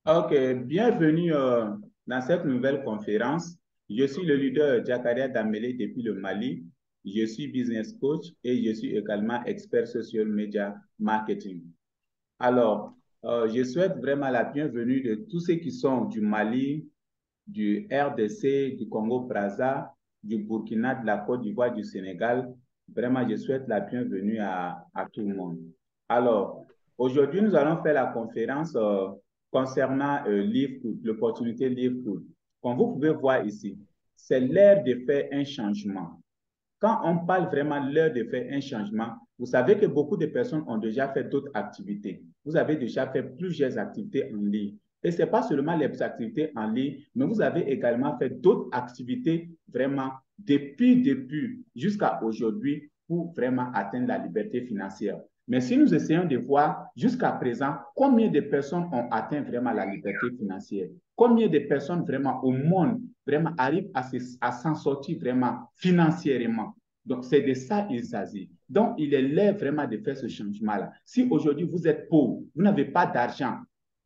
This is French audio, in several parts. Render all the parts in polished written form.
Ok, bienvenue dans cette nouvelle conférence. Je suis le leader Jakaria Damele depuis le Mali. Je suis business coach et je suis également expert social media marketing. Alors, je souhaite vraiment la bienvenue de tous ceux qui sont du Mali, du RDC, du Congo-Brazza, du Burkina, de la Côte d'Ivoire, du Sénégal. Vraiment, je souhaite la bienvenue à tout le monde. Alors, aujourd'hui, nous allons faire la conférence concernant Livegood, l'opportunité Livegood. Comme vous pouvez voir ici, c'est l'heure de faire un changement. Quand on parle vraiment de l'heure de faire un changement, vous savez que beaucoup de personnes ont déjà fait d'autres activités. Vous avez déjà fait plusieurs activités en ligne. Et ce n'est pas seulement les activités en ligne, mais vous avez également fait d'autres activités vraiment depuis jusqu'à aujourd'hui pour vraiment atteindre la liberté financière. Mais si nous essayons de voir jusqu'à présent combien de personnes ont atteint vraiment la liberté financière, combien de personnes vraiment au monde vraiment arrivent à s'en sortir vraiment financièrement. Donc, c'est de ça qu'il s'agit. Donc, il est l'heure vraiment de faire ce changement-là. Si aujourd'hui vous êtes pauvre, vous n'avez pas d'argent,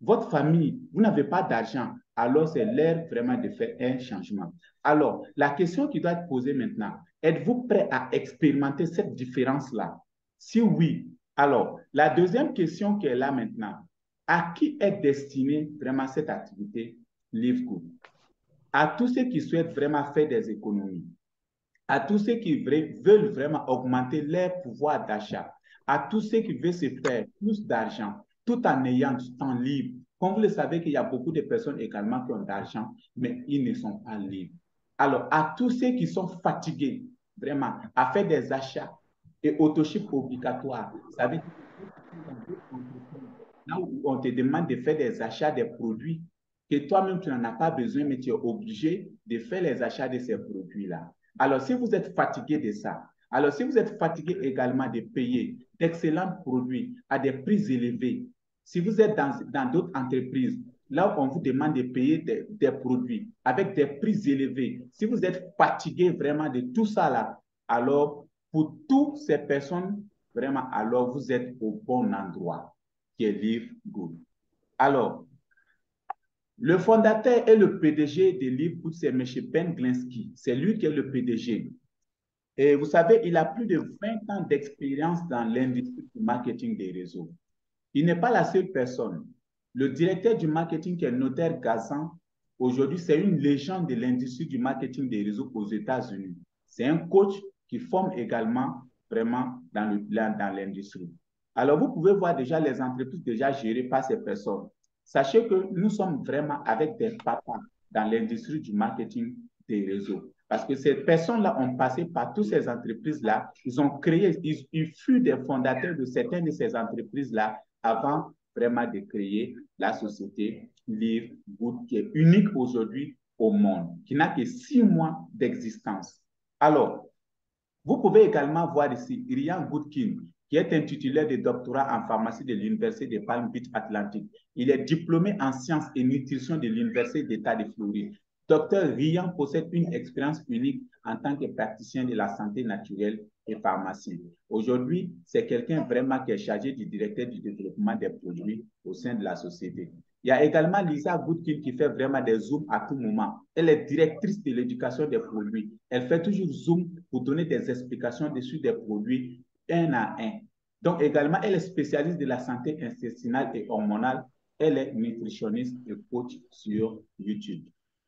votre famille, vous n'avez pas d'argent, alors c'est l'heure vraiment de faire un changement. Alors, la question qui doit être posée maintenant, êtes-vous prêt à expérimenter cette différence-là? Si oui, alors, la deuxième question qui est là maintenant, à qui est destinée vraiment cette activité Livegood? À tous ceux qui souhaitent vraiment faire des économies, à tous ceux qui veulent vraiment augmenter leur pouvoir d'achat, à tous ceux qui veulent se faire plus d'argent tout en ayant du temps libre. Comme vous le savez qu'il y a beaucoup de personnes également qui ont de l'argent, mais ils ne sont pas libres. Alors, à tous ceux qui sont fatigués, vraiment, à faire des achats et autoship obligatoire, ça veut dire là où on te demande de faire des achats des produits que toi-même tu n'en as pas besoin, mais tu es obligé de faire les achats de ces produits-là. Alors, si vous êtes fatigué de ça, alors si vous êtes fatigué également de payer d'excellents produits à des prix élevés, si vous êtes dans d'autres entreprises, là où on vous demande de payer des produits avec des prix élevés, si vous êtes fatigué vraiment de tout ça là, alors pour toutes ces personnes, vraiment, alors vous êtes au bon endroit, qui est Livegood. Alors, le fondateur et le PDG de Livegood, c'est M. Ben Glinsky. C'est lui qui est le PDG. Et vous savez, il a plus de 20 ans d'expérience dans l'industrie du marketing des réseaux. Il n'est pas la seule personne. Le directeur du marketing, qui est Notaire Gazan, aujourd'hui, c'est une légende de l'industrie du marketing des réseaux aux États-Unis. C'est un coach qui forme également vraiment dans l'industrie. Alors, vous pouvez voir déjà les entreprises déjà gérées par ces personnes. Sachez que nous sommes vraiment avec des papas dans l'industrie du marketing des réseaux. Parce que ces personnes-là ont passé par toutes ces entreprises-là. Ils ont créé, ils furent des fondateurs de certaines de ces entreprises-là avant vraiment de créer la société Livegood, qui est unique aujourd'hui au monde, qui n'a que 6 mois d'existence. Alors, vous pouvez également voir ici Ryan Goodkin, qui est un titulaire de doctorat en pharmacie de l'Université de Palm Beach Atlantic. Il est diplômé en sciences et nutrition de l'Université d'État de Floride. Docteur Ryan possède une expérience unique en tant que praticien de la santé naturelle et pharmacien. Aujourd'hui, c'est quelqu'un vraiment qui est chargé du directeur du développement des produits au sein de la société. Il y a également Lisa Goodkin qui fait vraiment des zooms à tout moment. Elle est directrice de l'éducation des produits. Elle fait toujours zoom pour donner des explications dessus des produits un à un. Donc également, elle est spécialiste de la santé intestinale et hormonale. Elle est nutritionniste et coach sur YouTube.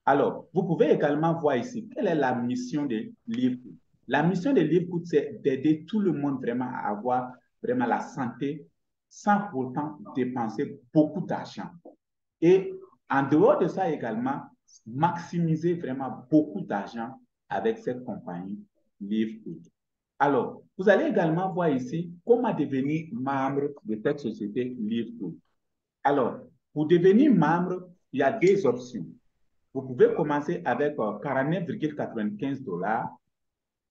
Alors, vous pouvez également voir ici quelle est la mission de Livegood. La mission de Livegood, c'est d'aider tout le monde vraiment à avoir vraiment la santé sans pourtant dépenser beaucoup d'argent. Et en dehors de ça également, maximiser vraiment beaucoup d'argent avec cette compagnie Livegood. Alors, vous allez également voir ici comment devenir membre de cette société Livegood. Alors, pour devenir membre, il y a deux options. Vous pouvez commencer avec 49,95 $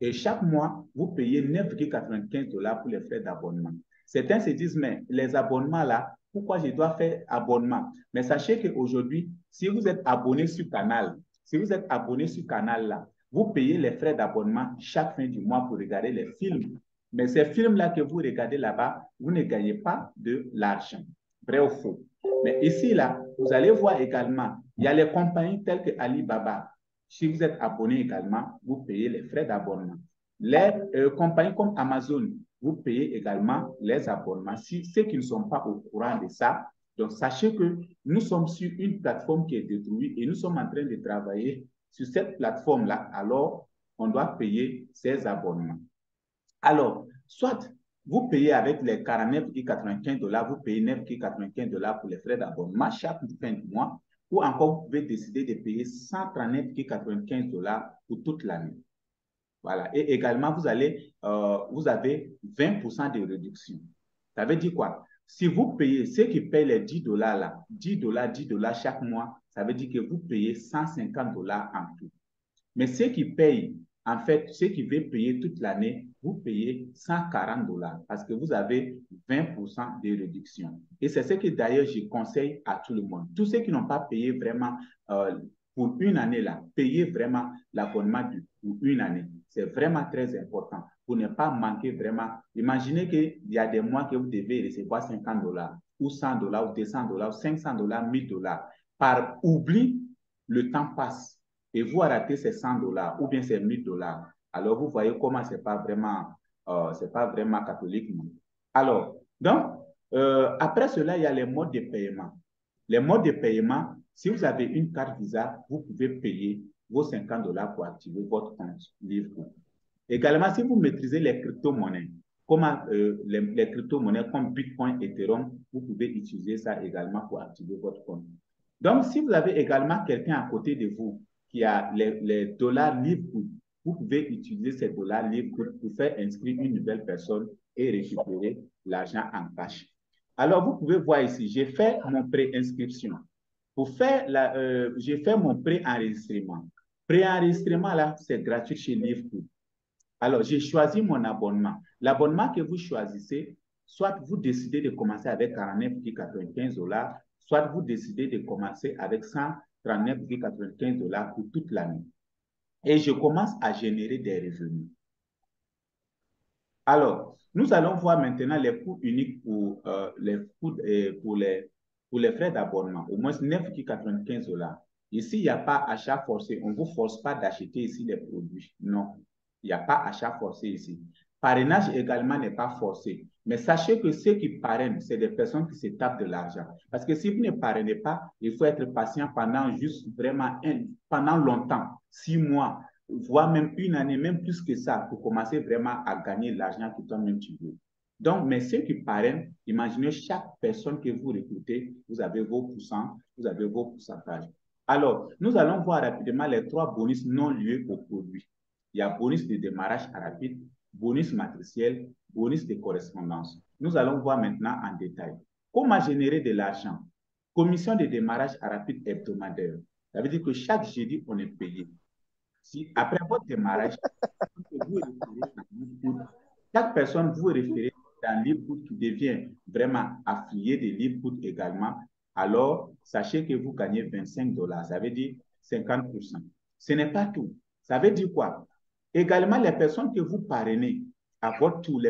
et chaque mois, vous payez 9,95 $ pour les frais d'abonnement. Certains se disent, mais les abonnements là, pourquoi je dois faire abonnement? Mais sachez qu'aujourd'hui, si vous êtes abonné sur Canal, si vous êtes abonné sur Canal là, vous payez les frais d'abonnement chaque fin du mois pour regarder les films. Mais ces films-là que vous regardez là-bas, vous ne gagnez pas de l'argent. Vrai ou faux? Mais ici, là, vous allez voir également, il y a les compagnies telles que Alibaba. Si vous êtes abonné également, vous payez les frais d'abonnement. Les compagnies comme Amazon, vous payez également les abonnements. Si ceux qui ne sont pas au courant de ça, donc sachez que nous sommes sur une plateforme qui est détruite et nous sommes en train de travailler sur cette plateforme-là. Alors, on doit payer ces abonnements. Alors, soit vous payez avec les 49,95 $, vous payez 9,95 $ pour les frais d'abonnement chaque fin de mois, ou encore vous pouvez décider de payer 139,95 $ pour toute l'année. Voilà. Et également, vous avez 20% de réduction. Ça veut dire quoi? Si vous payez, ceux qui payent les 10 $ là, 10 $, 10 $ chaque mois, ça veut dire que vous payez 150 $ en tout. Mais ceux qui payent, en fait, ceux qui veulent payer toute l'année, vous payez 140 $ parce que vous avez 20% de réduction. Et c'est ce que d'ailleurs je conseille à tout le monde. Tous ceux qui n'ont pas payé vraiment pour une année là, payez vraiment l'abonnement pour une année. C'est vraiment très important pour ne pas manquer vraiment. Imaginez qu'il y a des mois que vous devez recevoir 50 $ ou 100 $ ou 200 $ ou 500 $, 1000 $. Par oubli, le temps passe et vous arrêtez ces 100 $ ou bien ces 1000 $. Alors, vous voyez comment c'est pas vraiment catholique. Alors, donc, après cela, il y a les modes de paiement. Les modes de paiement, si vous avez une carte Visa, vous pouvez payer vos 50 $ pour activer votre compte Livebook. Également, si vous maîtrisez les crypto-monnaies, comme les crypto-monnaies comme Bitcoin, Ethereum, vous pouvez utiliser ça également pour activer votre compte. Donc, si vous avez également quelqu'un à côté de vous qui a les dollars Livebook, vous pouvez utiliser ces dollars Livebook pour faire inscrire une nouvelle personne et récupérer l'argent en cash. Alors, vous pouvez voir ici, j'ai fait mon pré-inscription. Pour faire j'ai fait mon pré-enregistrement. Pré-enregistrement, là, c'est gratuit chez Livebook. Alors, j'ai choisi mon abonnement. L'abonnement que vous choisissez, soit vous décidez de commencer avec 49,95 $, soit vous décidez de commencer avec 139,95 $ pour toute l'année. Et je commence à générer des revenus. Alors, nous allons voir maintenant les coûts uniques pour les frais d'abonnement, au moins 9,95 $. Ici, il n'y a pas achat forcé. On ne vous force pas d'acheter ici les produits. Non, il n'y a pas achat forcé ici. Parrainage également n'est pas forcé. Mais sachez que ceux qui parrainent, c'est des personnes qui se tapent de l'argent. Parce que si vous ne parrainez pas, il faut être patient pendant pendant longtemps, 6 mois, voire même une année, même plus que ça, pour commencer vraiment à gagner l'argent que toi-même tu veux. Donc, mais ceux qui parrainent, imaginez chaque personne que vous recrutez, vous avez vos pourcents, vous avez vos pourcentages. Alors, nous allons voir rapidement les 3 bonus non liés au produit. Il y a bonus de démarrage rapide, bonus matriciel, bonus de correspondance. Nous allons voir maintenant en détail. Comment générer de l'argent? Commission de démarrage rapide hebdomadaire. Ça veut dire que chaque jeudi, on est payé. Si après votre démarrage, chaque personne vous référez dans Livebook qui devient vraiment affilié de Livebook également, alors sachez que vous gagnez 25 $. Ça veut dire 50%. Ce n'est pas tout. Ça veut dire quoi? Également, les personnes que vous parrainez à votre tour,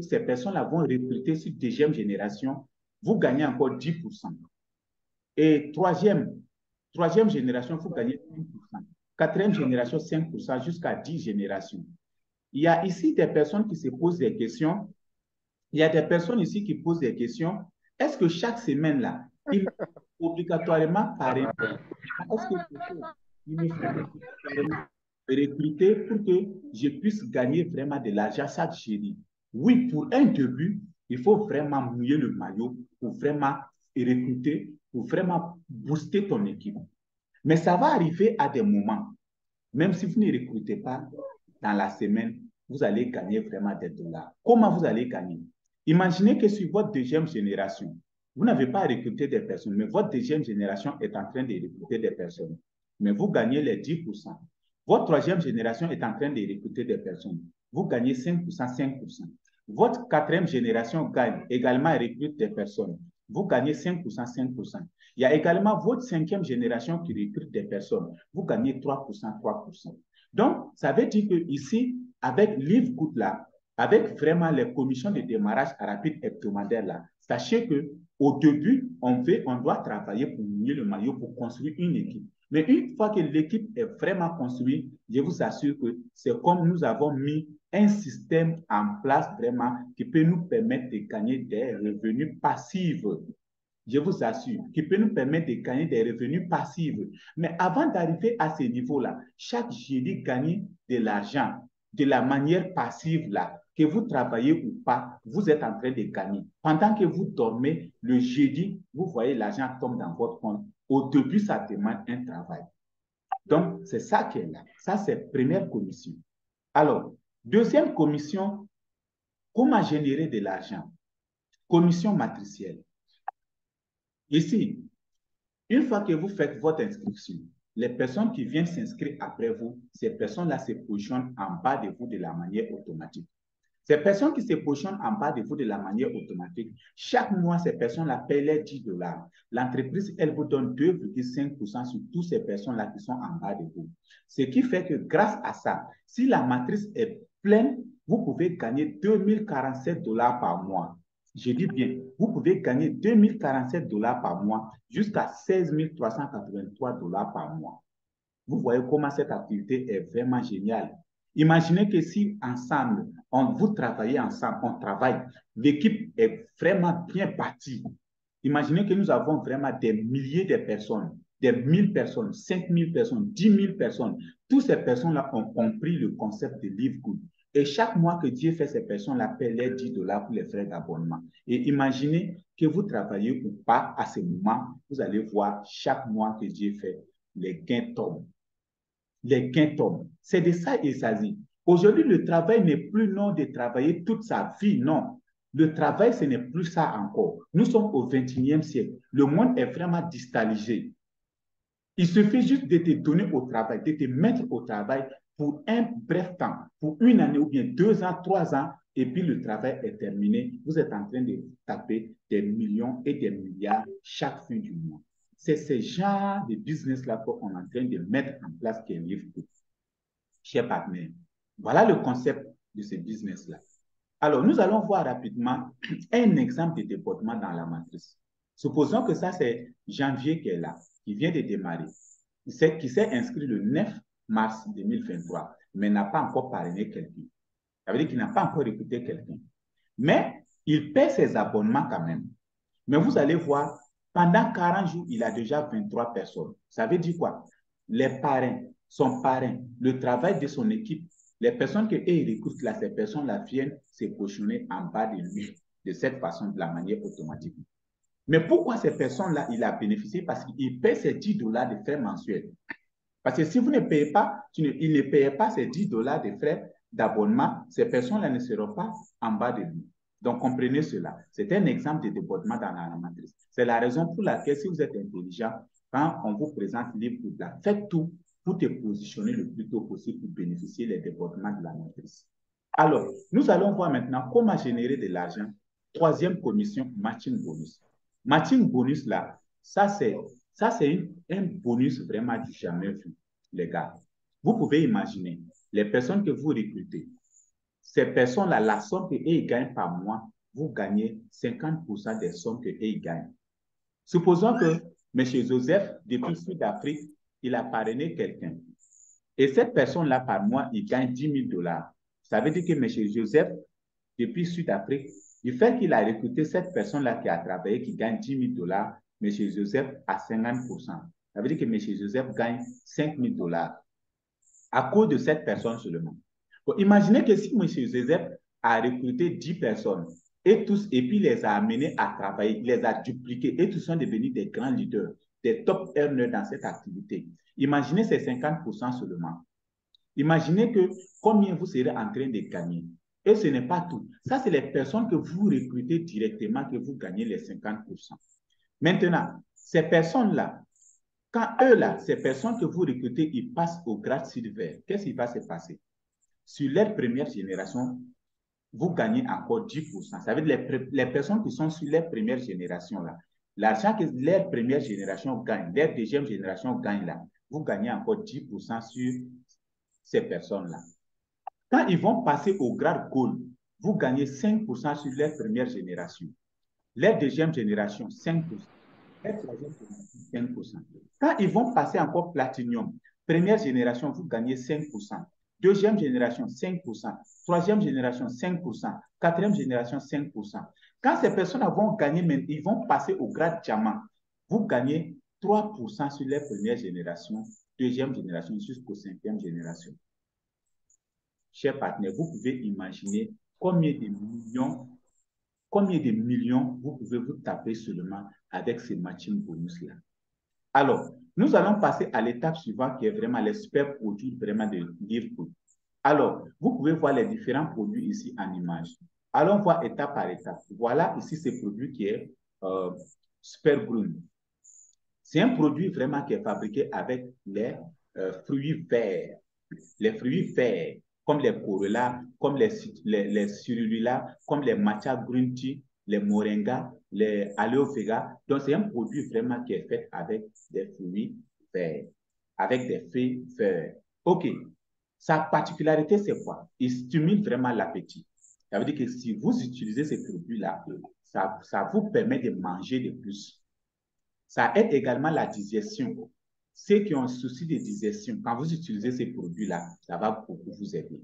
ces personnes-là vont recruter sur deuxième génération, vous gagnez encore 10%. Et troisième génération, vous gagnez 5%. Quatrième génération, 5% jusqu'à 10 générations. Il y a ici des personnes qui se posent des questions. Il y a des personnes ici qui posent des questions. Est-ce que chaque semaine, là, il me faut obligatoirement parrainer? Est-ce qu'il me faut obligatoirement recruter pour que je puisse gagner vraiment de l'argent chaque jeudi? Oui, pour un début, il faut vraiment mouiller le maillot pour vraiment recruter, pour vraiment booster ton équipe. Mais ça va arriver à des moments, même si vous ne recrutez pas dans la semaine, vous allez gagner vraiment des dollars. Comment vous allez gagner? Imaginez que sur votre deuxième génération, vous n'avez pas recruté des personnes, mais votre deuxième génération est en train de recruter des personnes. Mais vous gagnez les 10%. Votre troisième génération est en train de recruter des personnes. Vous gagnez 5%, 5%. Votre quatrième génération gagne également et recrute des personnes. Vous gagnez 5%, 5%. Il y a également votre cinquième génération qui recrute des personnes. Vous gagnez 3%, 3%. Donc, ça veut dire que ici, avec Livebook là, avec vraiment les commissions de démarrage rapide hebdomadaire là, sachez que Au début, on doit travailler pour mouiller le maillot, pour construire une équipe. Mais une fois que l'équipe est vraiment construite, je vous assure que c'est comme nous avons mis un système en place vraiment qui peut nous permettre de gagner des revenus passifs. Je vous assure, qui peut nous permettre de gagner des revenus passifs. Mais avant d'arriver à ce niveau-là, chaque jeudi, gagner de l'argent de la manière passive là, que vous travaillez ou pas, vous êtes en train de gagner. Pendant que vous dormez, le jeudi, vous voyez l'argent tombe dans votre compte. Au début, ça demande un travail. Donc, c'est ça qui est là. Ça, c'est première commission. Alors, deuxième commission, comment générer de l'argent? Commission matricielle. Ici, une fois que vous faites votre inscription, les personnes qui viennent s'inscrire après vous, ces personnes-là se positionnent en bas de vous de la manière automatique. Ces personnes qui se positionnent en bas de vous de la manière automatique, chaque mois, ces personnes-là paient les 10 $. L'entreprise, elle vous donne 2,5% sur toutes ces personnes-là qui sont en bas de vous. Ce qui fait que grâce à ça, si la matrice est pleine, vous pouvez gagner 2047 $ par mois. Je dis bien, vous pouvez gagner 2047 $ par mois jusqu'à 16 383 $ par mois. Vous voyez comment cette activité est vraiment géniale. Imaginez que si ensemble, vous travaillez ensemble, on travaille, l'équipe est vraiment bien bâtie. Imaginez que nous avons vraiment des milliers de personnes, des 1000 personnes, 5000 personnes, 10 000 personnes. Toutes ces personnes-là ont compris le concept de Live Good. Et chaque mois que Dieu fait, ces personnes-là paient les 10 $ pour les frais d'abonnement. Et imaginez que vous travaillez ou pas à ce moment, vous allez voir chaque mois que Dieu fait, les gains tombent. Les gains tombent. C'est de ça qu'il s'agit. Aujourd'hui, le travail n'est plus non de travailler toute sa vie, non. Le travail, ce n'est plus ça encore. Nous sommes au 21e siècle. Le monde est vraiment digitalisé. Il suffit juste de te donner au travail, de te mettre au travail pour un bref temps, pour une année ou bien 2 ans, 3 ans, et puis le travail est terminé. Vous êtes en train de taper des millions et des milliards chaque fin du mois. C'est ce genre de business-là qu'on est en train de mettre en place qui est Live Good. Chers partenaires, voilà le concept de ce business-là. Alors, nous allons voir rapidement un exemple de développement dans la matrice. Supposons que ça, c'est janvier qui est là, qui vient de démarrer, qui s'est inscrit le 9 mars 2023, mais n'a pas encore parrainé quelqu'un. Ça veut dire qu'il n'a pas encore recruté quelqu'un. Mais il paie ses abonnements quand même. Mais vous allez voir, pendant 40 jours, il a déjà 23 personnes. Ça veut dire quoi? Les parrains, son parrain, le travail de son équipe, les personnes que il recrute là, ces personnes-là viennent se positionner en bas de lui de cette façon, de la manière automatique. Mais pourquoi ces personnes-là, il a bénéficié? Parce qu'il paie ses 10 $ de frais mensuels. Parce que si vous ne payez pas, il ne payait pas ces 10 $ de frais d'abonnement, ces personnes-là ne seront pas en bas de lui. Donc, comprenez cela. C'est un exemple de développement dans la matrice. C'est la raison pour laquelle, si vous êtes intelligent, quand on vous présente Live Good, faites tout pour te positionner le plus tôt possible pour bénéficier des développements de la matrice. Alors, nous allons voir maintenant comment générer de l'argent. Troisième commission, matching bonus. Matching bonus, là, ça, c'est un bonus vraiment du jamais vu, les gars. Vous pouvez imaginer, les personnes que vous recrutez, ces personnes-là, la somme qu'ils gagnent par mois, vous gagnez 50% des sommes qu'ils gagnent. Supposons que M. Joseph, depuis Sud-Afrique, il a parrainé quelqu'un. Et cette personne-là, par mois, il gagne 10 000 $. Ça veut dire que M. Joseph, depuis Sud-Afrique, du fait qu'il a recruté cette personne-là qui a travaillé, qui gagne 10 000 $, M. Joseph a 50%. Ça veut dire que M. Joseph gagne 5 000 $ à cause de cette personne seulement. Bon, imaginez que si M. Joseph a recruté 10 personnes et puis les a amenés à travailler, les a dupliqués et tous sont devenus des grands leaders, des top earners dans cette activité. Imaginez ces 50% seulement. Imaginez que combien vous serez en train de gagner. Et ce n'est pas tout. Ça, c'est les personnes que vous recrutez directement que vous gagnez les 50%. Maintenant, ces personnes-là, quand eux-là, ces personnes que vous recrutez, ils passent au grade Silver, qu'est-ce qui va se passer? Sur leur première génération, vous gagnez encore 10%. Ça veut dire les personnes qui sont sur leur première génération, là, l'argent que leur première génération gagne, leur deuxième génération gagne, là, vous gagnez encore 10% sur ces personnes-là. Quand ils vont passer au grade Gold, vous gagnez 5% sur leur première génération. La deuxième génération, 5%. La troisième génération, 5%. Quand ils vont passer encore Platinum, première génération, vous gagnez 5%. Deuxième génération, 5%. Troisième génération, 5%. Quatrième génération, 5%. Quand ces personnes vont gagner, ils vont passer au grade diamant. Vous gagnez 3% sur les premières générations, deuxième génération jusqu'aux cinquième génération. Chers partenaires, vous pouvez imaginer combien de millions vous pouvez vous taper seulement avec ces matching bonus-là. Alors, nous allons passer à l'étape suivante qui est vraiment les super produits vraiment de Livegood. Alors, vous pouvez voir les différents produits ici en image. Allons voir étape par étape. Voilà ici ce produit qui est Super Green. C'est un produit vraiment qui est fabriqué avec les fruits verts. Les fruits verts, comme les corollas, comme les cirulilas, comme les matcha green tea, les moringa, les aloe vera. Donc, c'est un produit vraiment qui est fait avec des fruits verts, avec des feuilles verts. OK. Sa particularité, c'est quoi? Il stimule vraiment l'appétit. Ça veut dire que si vous utilisez ces produits-là, ça vous permet de manger de plus. Ça aide également la digestion. Ceux qui ont un souci de digestion, quand vous utilisez ces produits-là, ça va beaucoup vous aider.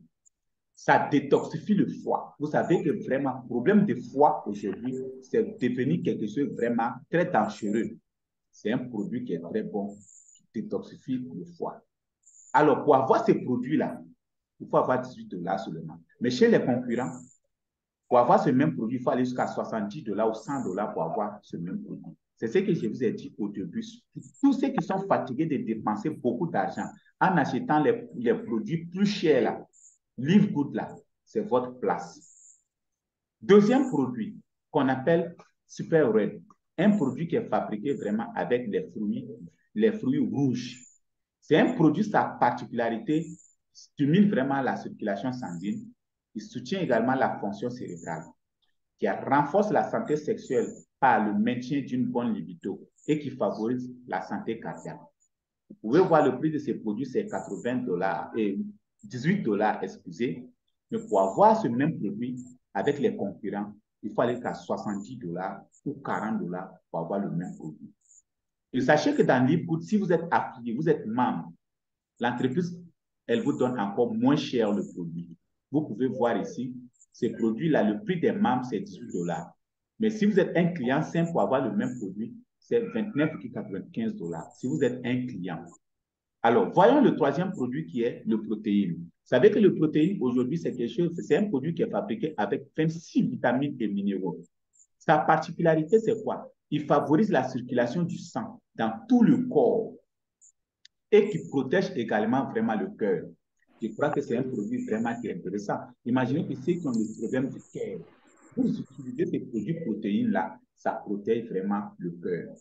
Ça détoxifie le foie. Vous savez que vraiment, le problème de foie aujourd'hui, c'est devenu quelque chose de vraiment très dangereux. C'est un produit qui est très bon, qui détoxifie le foie. Alors, pour avoir ces produits-là, il faut avoir 18 $ seulement. Mais chez les concurrents, pour avoir ce même produit, il faut aller jusqu'à 70 $ ou 100 $ pour avoir ce même produit. C'est ce que je vous ai dit au début. Tous ceux qui sont fatigués de dépenser beaucoup d'argent en achetant les produits plus chers, là, Livegood, là, c'est votre place. Deuxième produit qu'on appelle Super Red, un produit qui est fabriqué vraiment avec les fruits rouges. C'est un produit, sa particularité, stimule vraiment la circulation sanguine. Il soutient également la fonction cérébrale, qui renforce la santé sexuelle par le maintien d'une bonne libido et qui favorise la santé cardiaque. Vous pouvez voir le prix de ces produits, c'est 80 $ et 18 $, excusez. Mais pour avoir ce même produit avec les concurrents, il faut aller à 70 $ ou 40 $ pour avoir le même produit. Et sachez que dans Livegood, si vous êtes affilié, vous êtes membre, l'entreprise, elle vous donne encore moins cher le produit. Vous pouvez voir ici, ces produits-là, le prix des membres, c'est 18 $. Mais si vous êtes un client simple pour avoir le même produit, c'est 29,95 $. Si vous êtes un client. Alors, voyons le troisième produit qui est le protéine. Vous savez que le protéine, aujourd'hui, c'est quelque chose, c'est un produit qui est fabriqué avec 26 vitamines et minéraux. Sa particularité, c'est quoi? Il favorise la circulation du sang dans tout le corps et qui protège également vraiment le cœur. Je crois que c'est un produit vraiment qui est intéressant. Imaginez que ceux qui ont le problème du cœur, vous utilisez ces produits protéines-là, ça protège vraiment le cœur.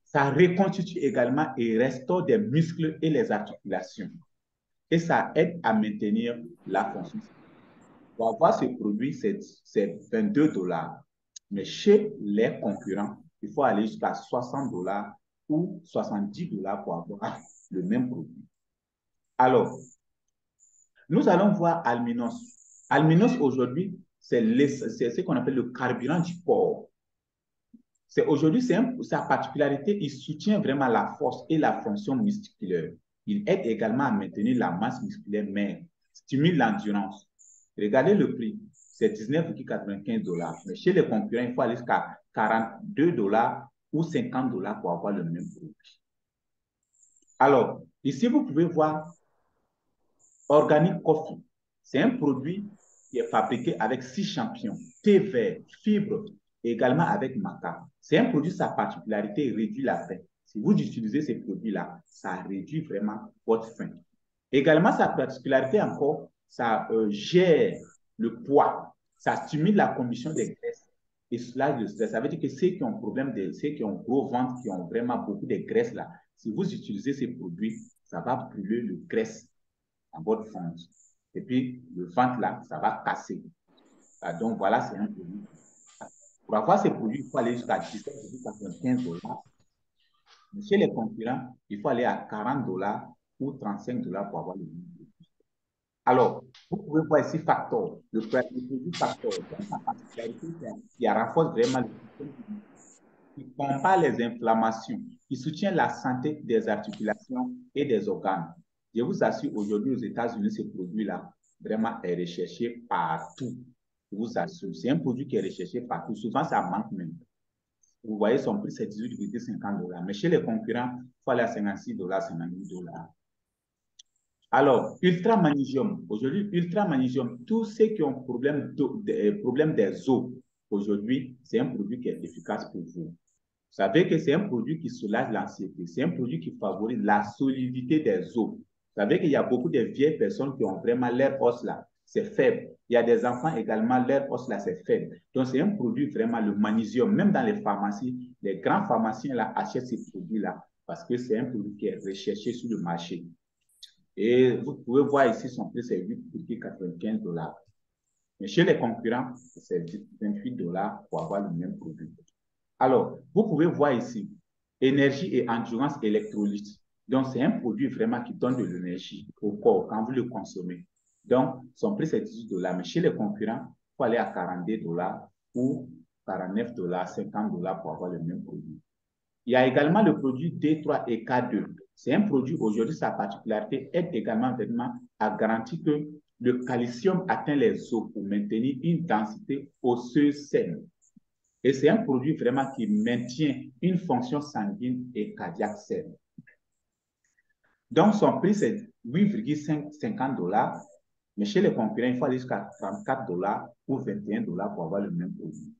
Ça reconstitue également et restaure des muscles et les articulations. Et ça aide à maintenir la fonction. Pour avoir ce produit, c'est 22 $. Mais chez les concurrents, il faut aller jusqu'à 60 $ ou 70 $ pour avoir le même produit. Alors, nous allons voir Alminos. Alminos, aujourd'hui, c'est ce qu'on appelle le carburant du corps. Aujourd'hui, sa particularité, il soutient vraiment la force et la fonction musculaire. Il aide également à maintenir la masse musculaire, mais stimule l'endurance. Regardez le prix, c'est 19,95 $. Mais chez les concurrents, il faut aller jusqu'à 42 $ ou 50 $ pour avoir le même produit. Alors, ici, vous pouvez voir Organic Coffee. C'est un produit qui est fabriqué avec 6 champignons, thé vert, fibres, et également avec maca. C'est un produit, sa particularité, il réduit la faim. Si vous utilisez ces produits-là, ça réduit vraiment votre faim. Également, sa particularité encore, ça gère le poids, ça stimule la combustion des graisses. Et cela, ça veut dire que ceux qui ont problème, ceux qui ont gros ventre, qui ont vraiment beaucoup de graisse là, si vous utilisez ces produits, ça va brûler le graisse dans votre ventre. Et puis, le ventre là, ça va casser. Donc, voilà, c'est un produit. Pour avoir ces produits, il faut aller jusqu'à 17,95 $. Mais chez les concurrents, il faut aller à 40 $ ou 35 $ pour avoir le même produit. Alors, vous pouvez voir ici Factor, le produit Factor. Donc, sa particularité, qui renforce vraiment le système immunitaire, qui combat les inflammations, qui soutient la santé des articulations et des organes. Je vous assure, aujourd'hui aux États-Unis, ce produit-là vraiment est recherché partout. Je vous assure, c'est un produit qui est recherché partout. Souvent, ça manque même. Vous voyez, son prix, c'est 18,50 $. Mais chez les concurrents, il faut aller à 56 $, 58 $. Alors, ultra magnésium. Aujourd'hui, ultra magnésium, tous ceux qui ont problème des os, aujourd'hui, c'est un produit qui est efficace pour vous. Vous savez que c'est un produit qui soulage l'anxiété. C'est un produit qui favorise la solidité des os. Vous savez qu'il y a beaucoup de vieilles personnes qui ont vraiment leur os là, c'est faible. Il y a des enfants également, leur os là, c'est faible. Donc, c'est un produit vraiment, le magnésium, même dans les pharmacies, les grands pharmaciens là achètent ces produits-là parce que c'est un produit qui est recherché sur le marché. Et vous pouvez voir ici, son prix, c'est 8,95 $. Mais chez les concurrents, c'est 28 $ pour avoir le même produit. Alors, vous pouvez voir ici, énergie et endurance électrolyte. Donc, c'est un produit vraiment qui donne de l'énergie au corps quand vous le consommez. Donc, son prix, c'est 18 $. Mais chez les concurrents, il faut aller à 42 $ ou 49 $, 50 $ pour avoir le même produit. Il y a également le produit D3 et K2. C'est un produit, aujourd'hui, sa particularité est également vraiment à garantir que le calcium atteint les os pour maintenir une densité osseuse saine. Et c'est un produit vraiment qui maintient une fonction sanguine et cardiaque saine. Donc, son prix, c'est 8,50 $. Mais chez les concurrents, il faut aller jusqu'à 34 $ ou 21 $ pour avoir le même produit.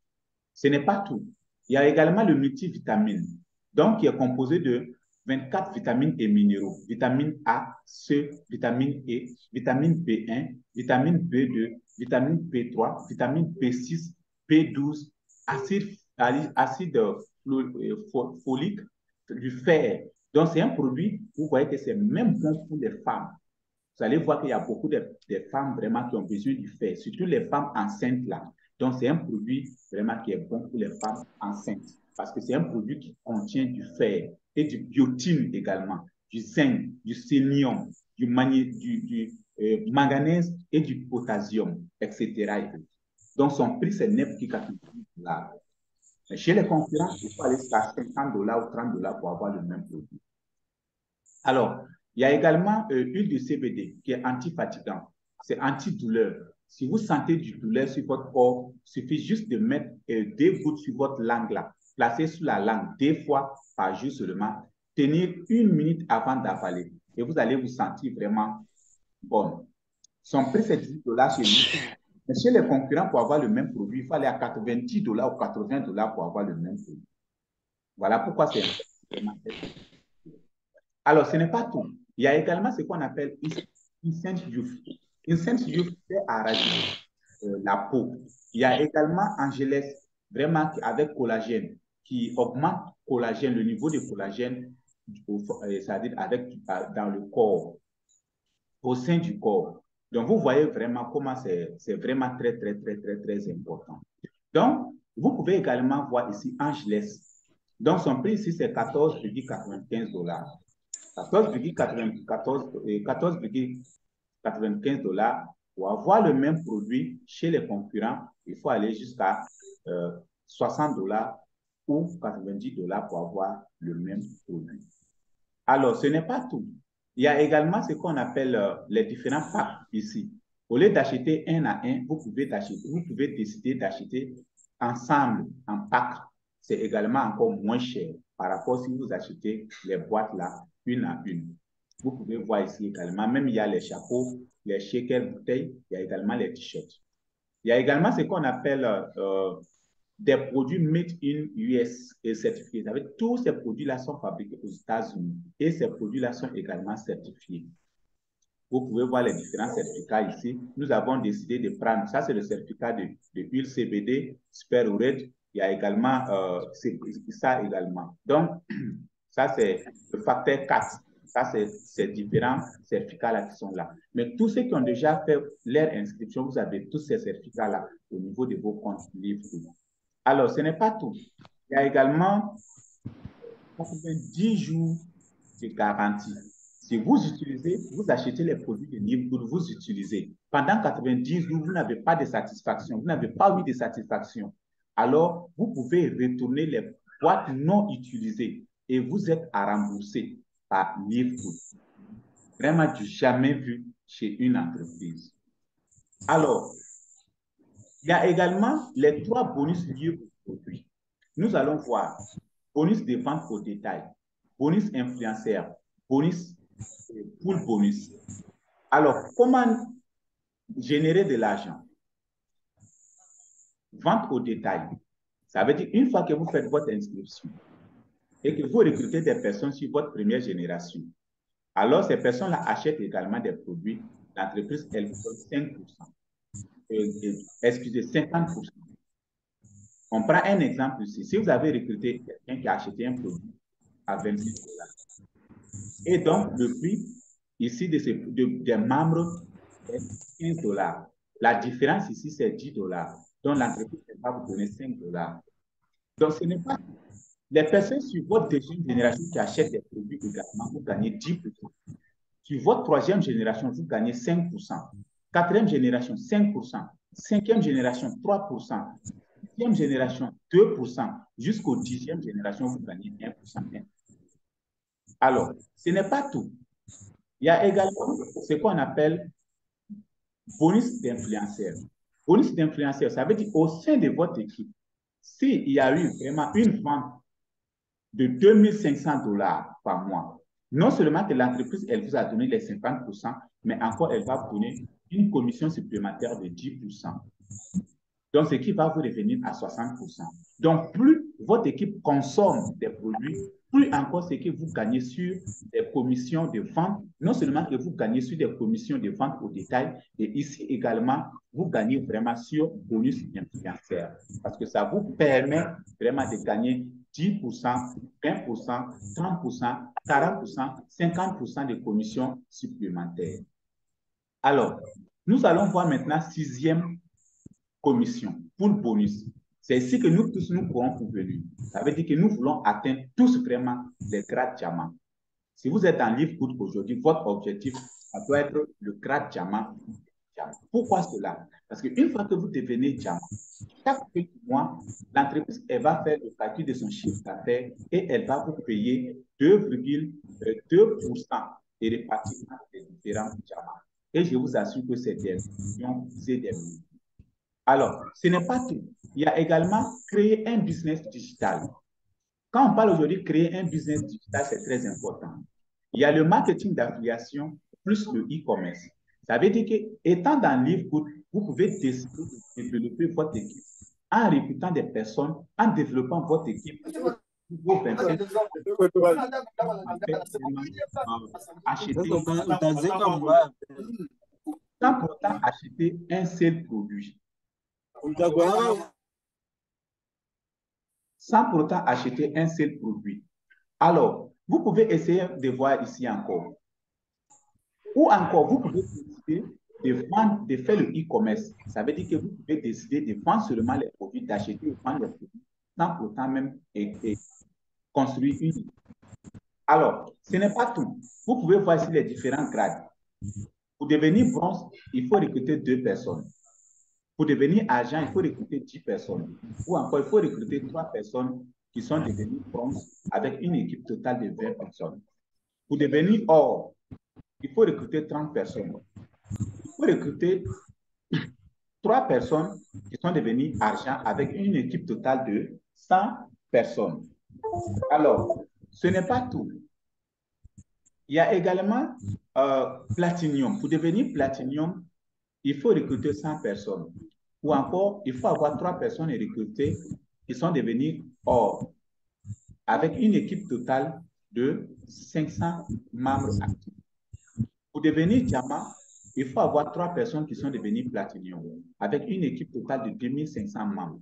Ce n'est pas tout. Il y a également le multivitamine, donc qui est composé de 24 vitamines et minéraux, vitamine A, C, vitamine E, vitamine B1, vitamine B2, vitamine B3, vitamine B6, B12, acide folique, du fer. Donc, c'est un produit, vous voyez que c'est même bon pour les femmes. Vous allez voir qu'il y a beaucoup de femmes vraiment qui ont besoin du fer, surtout les femmes enceintes là. Donc, c'est un produit vraiment qui est bon pour les femmes enceintes parce que c'est un produit qui contient du fer et du biotine également, du zinc, du sélénium, du manganèse et du potassium, etc. Donc, son prix, c'est 9,90 $. Chez les concurrents, il faut aller jusqu'à 50 $ ou 30 $ pour avoir le même produit. Alors, il y a également huile de CBD qui est antifatigant. C'est antidouleur. Si vous sentez du douleur sur votre corps, il suffit juste de mettre 2 gouttes sur votre langue là, placer sous la langue 2 fois par jour seulement, tenir 1 minute avant d'avaler et vous allez vous sentir vraiment bon. Son prix, c'est 10 $ chez nous. Mais chez les concurrents, pour avoir le même produit, il faut aller à 90 $ ou 80 $ pour avoir le même produit. Voilà pourquoi c'est vraiment très important. Alors, ce n'est pas tout. Il y a également ce qu'on appelle Instant Youth. Instant Youth, c'est à rajouter la peau. Il y a également Angeles, vraiment avec collagène, qui augmente collagène, le niveau de collagène, c'est-à-dire dans le corps, au sein du corps. Donc, vous voyez vraiment comment c'est vraiment très, très, très, très, très important. Donc, vous pouvez également voir ici Angeles. Donc, son prix ici, c'est 14,95 $. 14,95 $ pour avoir le même produit chez les concurrents, il faut aller jusqu'à 60 $ ou 90 $ pour avoir le même produit. Alors, ce n'est pas tout. Il y a également ce qu'on appelle les différents packs ici. Au lieu d'acheter un à un, vous pouvez décider d'acheter ensemble en pack. C'est également encore moins cher par rapport si vous achetez les boîtes là, une à une. Vous pouvez voir ici également, même il y a les chapeaux, les shakers bouteilles, il y a également les t-shirts. Il y a également ce qu'on appelle des produits made in US et certifiés. Avec tous ces produits-là sont fabriqués aux États-Unis et ces produits-là sont également certifiés. Vous pouvez voir les différents certificats ici. Nous avons décidé de prendre, ça c'est le certificat de huile CBD, Super Red. Il y a également ça également. Donc, ça c'est le facteur 4. Ça c'est ces différents certificats-là qui sont là. Mais tous ceux qui ont déjà fait leur inscription, vous avez tous ces certificats-là au niveau de vos comptes livres. Alors, ce n'est pas tout. Il y a également 90 jours de garantie. Si vous utilisez, vous achetez les produits de Livegood, vous utilisez. Pendant 90 jours, vous n'avez pas de satisfaction, vous n'avez pas eu de satisfaction. Alors, vous pouvez retourner les boîtes non utilisées et vous êtes à rembourser par Livegood. Vraiment du jamais vu chez une entreprise. Alors, il y a également les 3 bonus liés au produit. Nous allons voir bonus de vente au détail, bonus influenceur, bonus pool bonus. Alors, comment générer de l'argent? Vente au détail. Ça veut dire une fois que vous faites votre inscription et que vous recrutez des personnes sur votre première génération, alors ces personnes-là achètent également des produits. L'entreprise, elle vous donne 5%. Excusez, 50%. On prend un exemple ici. Si vous avez recruté quelqu'un qui a acheté un produit à 26 $, et donc le prix ici des membres est 15 $. La différence ici, c'est 10 $. Donc l'entreprise va vous donner 5 $. Donc ce n'est pas les personnes sur votre deuxième génération qui achètent des produits également, vous gagnez 10%. Sur votre troisième génération, vous gagnez 5%. Quatrième génération, 5%. Cinquième génération, 3%. Sixième génération, 2%. Jusqu'au 10e génération, vous gagnez 1%. Alors, ce n'est pas tout. Il y a également ce qu'on appelle bonus d'influenceur. Bonus d'influenceur, ça veut dire au sein de votre équipe, s'il y a eu vraiment une vente de 2500 $ par mois, non seulement que l'entreprise, elle vous a donné les 50%, mais encore, elle va vous donner une commission supplémentaire de 10%. Donc, ce qui va vous revenir à 60%. Donc, plus votre équipe consomme des produits, plus encore ce que vous gagnez sur des commissions de vente, non seulement que vous gagnez sur des commissions de vente au détail, et ici également, vous gagnez vraiment sur bonus influenceur. Parce que ça vous permet vraiment de gagner 10%, 20%, 30%, 40%, 50% de commissions supplémentaires. Alors, nous allons voir maintenant 6e commission, pool bonus. C'est ici que nous tous, nous pourrons convenir. Ça veut dire que nous voulons atteindre tous vraiment les grades diamant. Si vous êtes en Livegood aujourd'hui, votre objectif, ça doit être le grade diamant. Pourquoi cela? Parce qu'une fois que vous devenez diamant, chaque mois, l'entreprise, elle va faire le calcul de son chiffre d'affaires et elle va vous payer 2,2% de répartition des différents diamants. Et je vous assure que c'est des millions, c'est des millions. Alors, ce n'est pas tout. Il y a également créer un business digital. Quand on parle aujourd'hui de créer un business digital, c'est très important. Il y a le marketing d'affiliation plus le e-commerce. Ça veut dire qu'étant dans Livegood, vous pouvez décider de développer votre équipe en recrutant des personnes, en développant votre équipe. Sans pourtant acheter un seul produit. Sans pourtant acheter un seul produit. Alors, vous pouvez essayer de voir ici encore. Ou encore, vous pouvez décider de vendre, de faire le e-commerce. Ça veut dire que vous pouvez décider de vendre seulement les produits, d'acheter ou vendre les produits, sans pourtant même construire une. Alors, ce n'est pas tout. Vous pouvez voir ici les différents grades. Pour devenir bronze, il faut recruter 2 personnes. Pour devenir argent, il faut recruter 10 personnes. Ou encore, il faut recruter 3 personnes qui sont devenues bronze avec une équipe totale de 20 personnes. Pour devenir or, il faut recruter 30 personnes. Il faut recruter 3 personnes qui sont devenues argent avec une équipe totale de 100 personnes. Alors, ce n'est pas tout. Il y a également Platinum. Pour devenir Platinum, il faut recruter 100 personnes. Ou encore, il faut avoir 3 personnes recrutées qui sont devenues or, avec une équipe totale de 500 membres actifs. Pour devenir diamant, il faut avoir 3 personnes qui sont devenues platinum, avec une équipe totale de 2500 membres.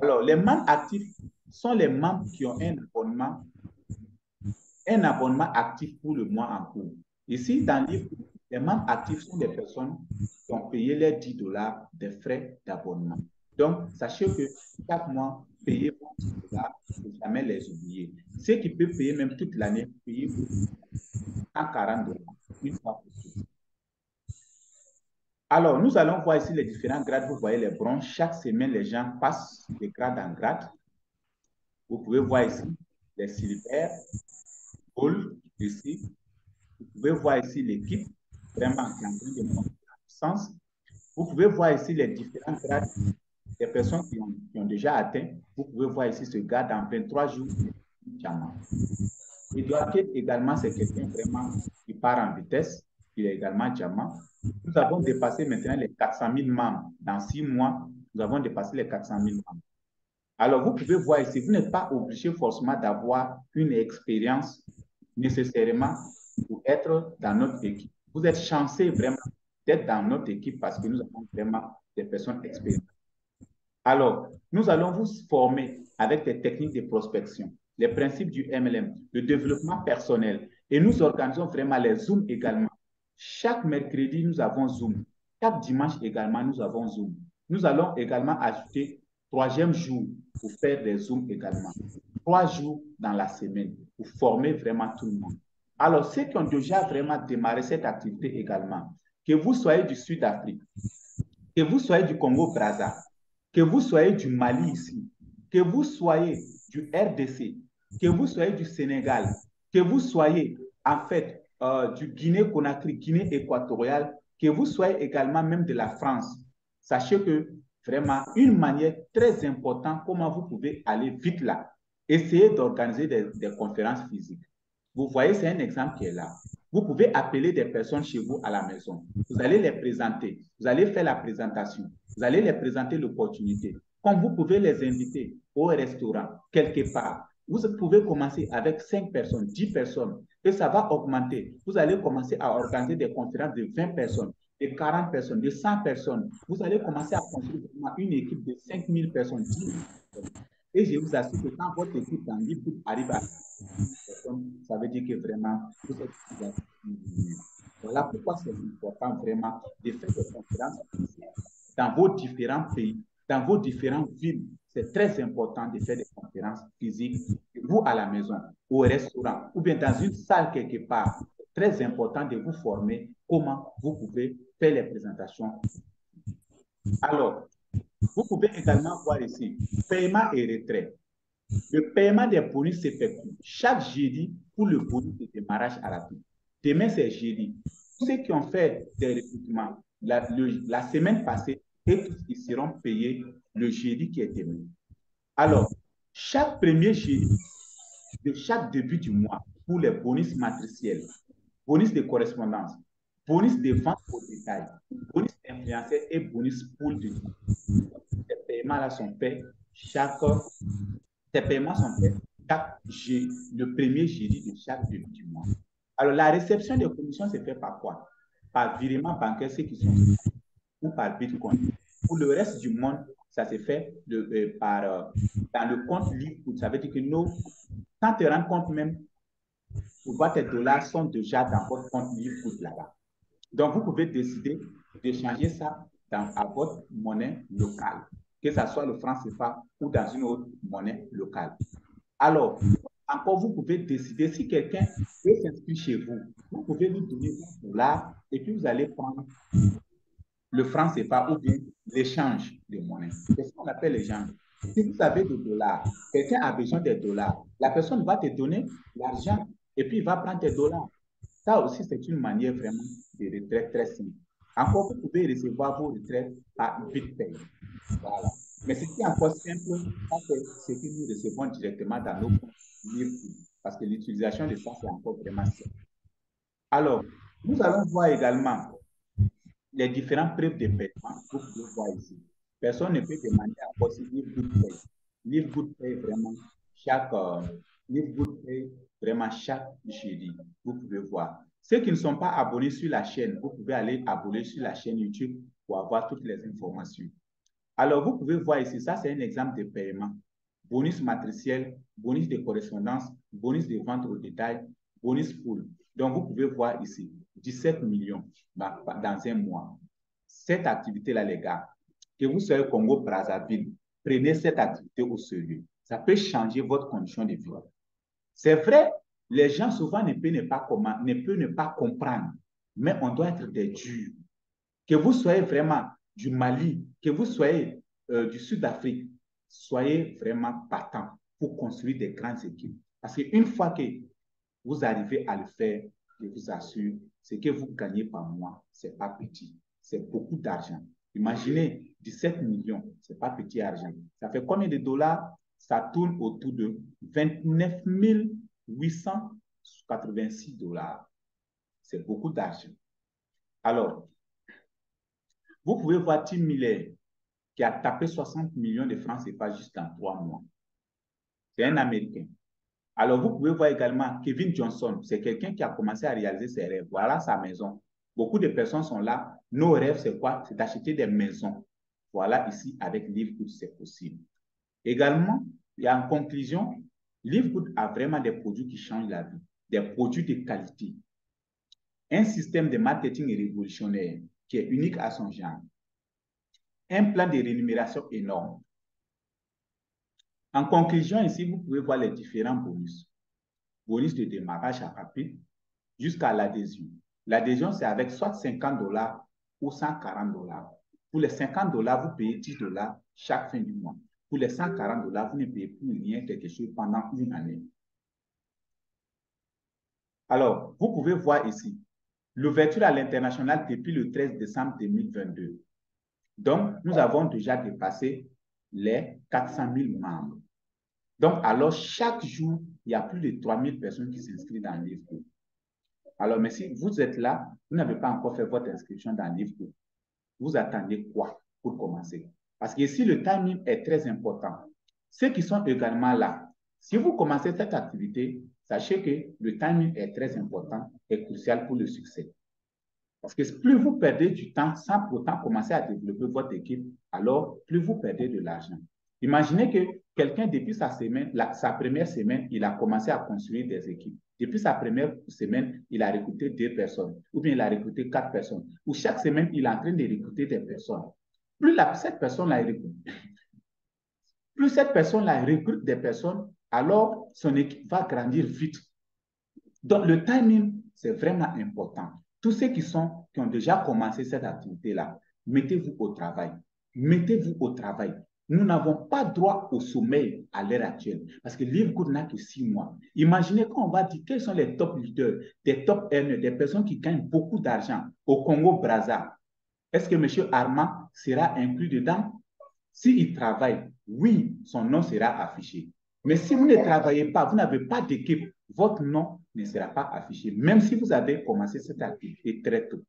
Alors, les membres actifs sont les membres qui ont un abonnement actif pour le mois en cours. Ici, dans le livre, les membres actifs sont des personnes qui ont payé les 10 $ de frais d'abonnement. Donc, sachez que chaque mois, payez vos 10 $, il ne faut jamais les oublier. Ceux qui peuvent payer même toute l'année, payez. $140 une fois pour tous. Alors, nous allons voir ici les différents grades. Vous voyez les bronzes. Chaque semaine, les gens passent de grade en grade. Vous pouvez voir ici les silver, gold, ici. Vous pouvez voir ici l'équipe, vraiment qui est en train de monter en puissance. Vous pouvez voir ici les différents grades des personnes qui ont déjà atteint. Vous pouvez voir ici ce gars dans 23 jours, diamant. Edouard Kate également, c'est quelqu'un vraiment qui part en vitesse. Il est également diamant. Nous avons dépassé maintenant les 400 000 membres. Dans 6 mois, nous avons dépassé les 400 000 membres. Alors, vous pouvez voir ici, vous n'êtes pas obligé forcément d'avoir une expérience nécessairement pour être dans notre équipe. Vous êtes chanceux vraiment d'être dans notre équipe parce que nous avons vraiment des personnes expérimentées. Alors, nous allons vous former avec des techniques de prospection, les principes du MLM, le développement personnel. Et nous organisons vraiment les Zooms également. Chaque mercredi, nous avons Zoom. Chaque dimanche également, nous avons Zoom. Nous allons également ajouter 3e jour pour faire des Zooms également. 3 jours dans la semaine pour former vraiment tout le monde. Alors, ceux qui ont déjà vraiment démarré cette activité également, que vous soyez du Sud-Afrique, que vous soyez du Congo-Brazza, que vous soyez du Mali ici, que vous soyez du RDC, que vous soyez du Sénégal, que vous soyez en fait du Guinée-Conakry, Guinée équatoriale, que vous soyez également même de la France. Sachez que vraiment une manière très importante comment vous pouvez aller vite là, essayez d'organiser des conférences physiques. Vous voyez, c'est un exemple qui est là. Vous pouvez appeler des personnes chez vous à la maison. Vous allez les présenter. Vous allez faire la présentation. Vous allez les présenter l'opportunité. Comme vous pouvez les inviter au restaurant, quelque part. Vous pouvez commencer avec 5 personnes, 10 personnes, et ça va augmenter. Vous allez commencer à organiser des conférences de 20 personnes, de 40 personnes, de 100 personnes. Vous allez commencer à construire une équipe de 5 000 personnes, 10 000 personnes. Et je vous assure que quand votre équipe dans l'équipe arrive à ça veut dire que vraiment, vous êtes voilà pourquoi c'est important vraiment de faire des conférences dans vos différents pays, dans vos différentes villes. C'est très important de faire des conférences physiques, vous à la maison, au restaurant, ou bien dans une salle quelque part. C'est très important de vous former comment vous pouvez faire les présentations. Alors, vous pouvez également voir ici, paiement et retrait. Le paiement des bonus s'effectue chaque jeudi pour le bonus de démarrage à la vie. Demain, c'est jeudi. Ceux qui ont fait des recrutements la semaine passée, et tous ils seront payés le jeudi qui est demain. Alors, chaque premier jeudi de chaque début du mois pour les bonus matriciels, bonus de correspondance, bonus de vente au détail, bonus influenceur et bonus pool de ces paiements-là sont faits ces paiements sont faits le premier jeudi de chaque début du mois. Alors, la réception des commissions se fait par quoi? Par virement bancaire, ceux qui sont ou par Bitcoin. Pour le reste du monde, ça se fait dans le compte Livegood. Ça veut dire que quand tu te rends compte même, tes dollars sont déjà dans votre compte Livegood là-bas. Donc, vous pouvez décider de changer ça à votre monnaie locale, que ce soit le franc CFA ou dans une autre monnaie locale. Alors, encore, vous pouvez décider si quelqu'un veut s'inscrire chez vous, vous pouvez lui donner $1 et puis vous allez prendre le franc CFA ou bien l'échange de monnaie. C'est ce qu'on appelle l'échange. Si vous avez des dollars, quelqu'un a besoin des dollars, la personne va te donner l'argent et puis il va prendre tes dollars. Ça aussi, c'est une manière vraiment de retraite très simple. Encore, vous pouvez recevoir vos retraites à BitPay. Voilà. Mais ce qui est encore simple, c'est que nous recevons directement dans nos comptes Livegood, parce que l'utilisation de ça, c'est encore vraiment simple. Alors, nous allons voir également les différentes preuves de paiement. Vous pouvez voir ici. Personne ne peut demander à aussi Livegood Pay. Livegood Pay vraiment Livegood Pay vraiment chaque jeudi. Vous pouvez voir. Ceux qui ne sont pas abonnés sur la chaîne, vous pouvez aller abonner sur la chaîne YouTube pour avoir toutes les informations. Alors, vous pouvez voir ici, ça c'est un exemple de paiement. Bonus matriciel, bonus de correspondance, bonus de vente au détail, bonus pool. Donc, vous pouvez voir ici, 17 millions dans un mois. Cette activité-là, les gars, que vous soyez au Congo-Brazzaville, prenez cette activité au sérieux. Ça peut changer votre condition de vie. C'est vrai, Les gens souvent ne peuvent ne pas comprendre, mais on doit être des durs. Que vous soyez vraiment du Mali, que vous soyez du Sud-Afrique, soyez vraiment partant pour construire des grandes équipes. Parce qu'une fois que vous arrivez à le faire, je vous assure, ce que vous gagnez par mois, ce n'est pas petit. C'est beaucoup d'argent. Imaginez 17 millions, ce n'est pas petit argent. Ça fait combien de dollars? Ça tourne autour de 29 886 dollars. C'est beaucoup d'argent. Alors, vous pouvez voir Tim Miller qui a tapé 60 millions de francs CFA juste en 3 mois. C'est un Américain. Alors, vous pouvez voir également Kevin Johnson. C'est quelqu'un qui a commencé à réaliser ses rêves. Voilà sa maison. Beaucoup de personnes sont là. Nos rêves, c'est quoi? C'est d'acheter des maisons. Voilà ici, avec Livegood, c'est possible. Également, il y a en conclusion, Livegood a vraiment des produits qui changent la vie. Des produits de qualité. Un système de marketing révolutionnaire qui est unique à son genre. Un plan de rémunération énorme. En conclusion, ici, vous pouvez voir les différents bonus. Bonus de démarrage à rapide jusqu'à l'adhésion. L'adhésion, c'est avec soit 50 dollars ou 140 dollars. Pour les 50 dollars, vous payez 10 dollars chaque fin du mois. Pour les 140 dollars, vous ne payez plus rien, quelque chose pendant une année. Alors, vous pouvez voir ici l'ouverture à l'international depuis le 13 décembre 2022. Donc, nous avons déjà dépassé les 400 000 membres. Donc, alors, chaque jour, il y a plus de 3 000 personnes qui s'inscrivent dans Livegood. Alors, mais si vous êtes là, vous n'avez pas encore fait votre inscription dans Livegood, vous attendez quoi pour commencer? Parce que ici, le timing est très important. Ceux qui sont également là, si vous commencez cette activité, sachez que le timing est très important et crucial pour le succès. Parce que plus vous perdez du temps sans pourtant commencer à développer votre équipe, alors plus vous perdez de l'argent. Imaginez que quelqu'un, depuis sa première semaine, il a commencé à construire des équipes. Depuis sa première semaine, il a recruté 2 personnes, ou bien il a recruté 4 personnes, ou chaque semaine, il est en train de recruter des personnes. Cette personne-là recrute des personnes, alors son équipe va grandir vite. Donc, le timing, c'est vraiment important. Tous ceux qui ont déjà commencé cette activité-là, mettez-vous au travail. Mettez-vous au travail. Nous n'avons pas droit au sommeil à l'heure actuelle parce que Livegood n'a que 6 mois. Imaginez quand on va dire quels sont les top leaders, des top earners, des personnes qui gagnent beaucoup d'argent au Congo-Brazza. Est-ce que M. Armand sera inclus dedans? S'il travaille, oui, son nom sera affiché. Mais si vous ne travaillez pas, vous n'avez pas d'équipe, votre nom ne sera pas affiché, même si vous avez commencé cette activité très tôt.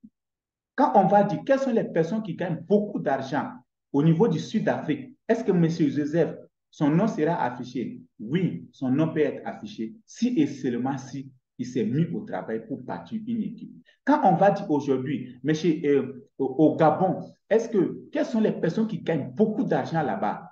Quand on va dire quelles sont les personnes qui gagnent beaucoup d'argent au niveau du Sud-Afrique, est-ce que M. Joseph, son nom sera affiché? Oui, son nom peut être affiché si et seulement si il s'est mis au travail pour bâtir une équipe. Quand on va dire aujourd'hui, au Gabon, quelles sont les personnes qui gagnent beaucoup d'argent là-bas?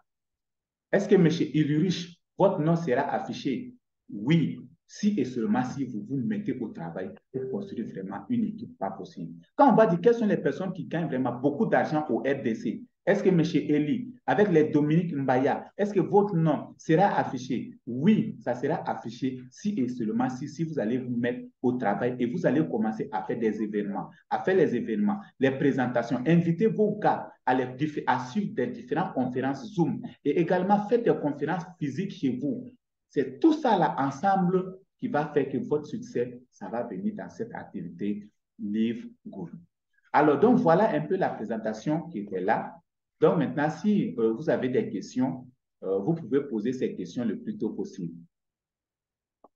Est-ce que M. Ilurich, votre nom sera affiché? Oui, si et seulement si vous vous mettez au travail pour construire vraiment une équipe, pas possible. Quand on va dire quelles sont les personnes qui gagnent vraiment beaucoup d'argent au RDC, est-ce que M. Eli, avec les Dominique Mbaya, est-ce que votre nom sera affiché? Oui, ça sera affiché si et seulement si vous allez vous mettre au travail et vous allez commencer à faire des événements, les présentations, invitez vos gars à suivre des différentes conférences Zoom et également faites des conférences physiques chez vous. C'est tout ça là ensemble qui va faire que votre succès, ça va venir dans cette activité Livegood. Alors, donc, voilà un peu la présentation qui était là. Donc, maintenant, si vous avez des questions, vous pouvez poser ces questions le plus tôt possible.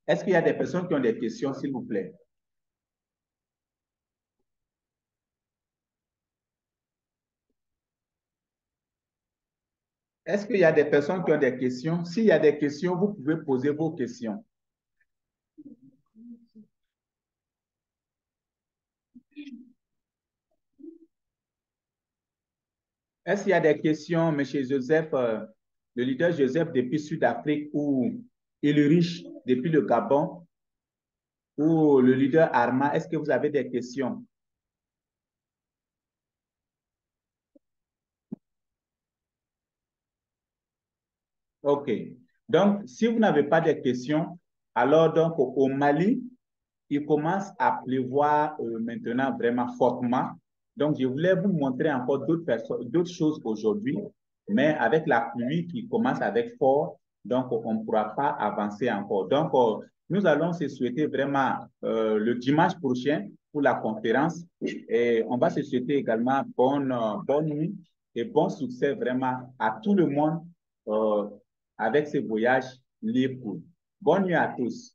Est-ce qu'il y a des personnes qui ont des questions, s'il vous plaît? Est-ce qu'il y a des personnes qui ont des questions? S'il y a des questions, vous pouvez poser vos questions. Est-ce qu'il y a des questions, M. Joseph, le leader Joseph depuis Sud-Afrique ou Ulrich depuis le Gabon ou le leader Arma? Est-ce que vous avez des questions? OK. Donc, si vous n'avez pas de questions, Alors, donc, au Mali, il commence à pleuvoir maintenant vraiment fortement. Donc, je voulais vous montrer encore d'autres choses aujourd'hui, mais avec la pluie qui commence avec fort, donc on ne pourra pas avancer encore. Donc, nous allons se souhaiter vraiment le dimanche prochain pour la conférence et on va se souhaiter également bonne nuit et bon succès vraiment à tout le monde euh, avec ce voyage libre. Bonne nuit à tous.